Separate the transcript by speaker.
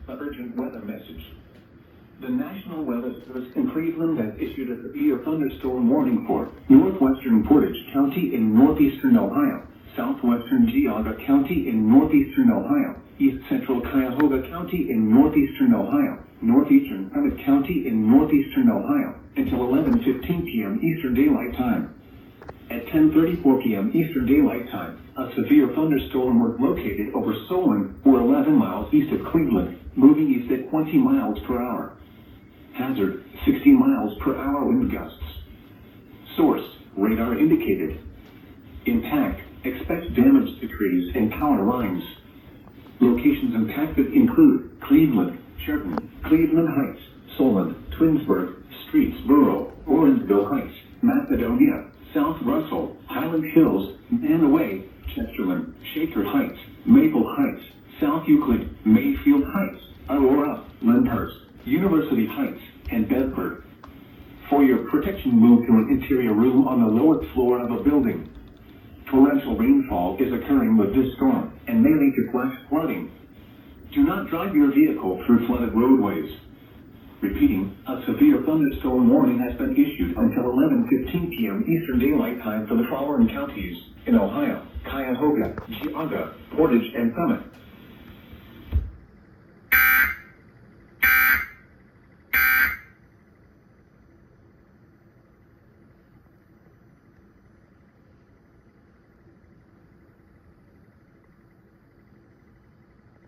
Speaker 1: An urgent weather message. The National Weather Service in Cleveland has issued a severe thunderstorm warning for northwestern Portage County in northeastern Ohio, southwestern Geauga County in northeastern Ohio, east central Cuyahoga County in northeastern Ohio, northeastern Summit County in northeastern Ohio, until 11:15 p.m. Eastern Daylight Time. At 10:34 p.m. Eastern Daylight Time, a severe thunderstorm was located over Solon, or 11 miles east of Cleveland, moving east at 20 miles per hour. Hazard, 60 miles per hour wind gusts. Source, radar indicated. Impact, expect damage to trees and power lines. Locations impacted include Cleveland, Churton, Cleveland Heights, Solon, Twinsburg, Streetsboro, Orangeville Heights, Macedonia, South Russell, Highland Hills, Manaway, Chesterland, Shaker Heights, Maple Heights, South Euclid, Mayfield Heights, Aurora, Lyndhurst, University Heights, and Bedford. For your protection, move to an interior room on the lower floor of a building. Torrential rainfall is occurring with this storm and may lead to flash flooding. Do not drive your vehicle through flooded roadways. Repeating, a severe thunderstorm warning has been issued until 11:15 p.m. Eastern Daylight Time for the following counties in Ohio: Cuyahoga, Geauga, Portage, and Summit.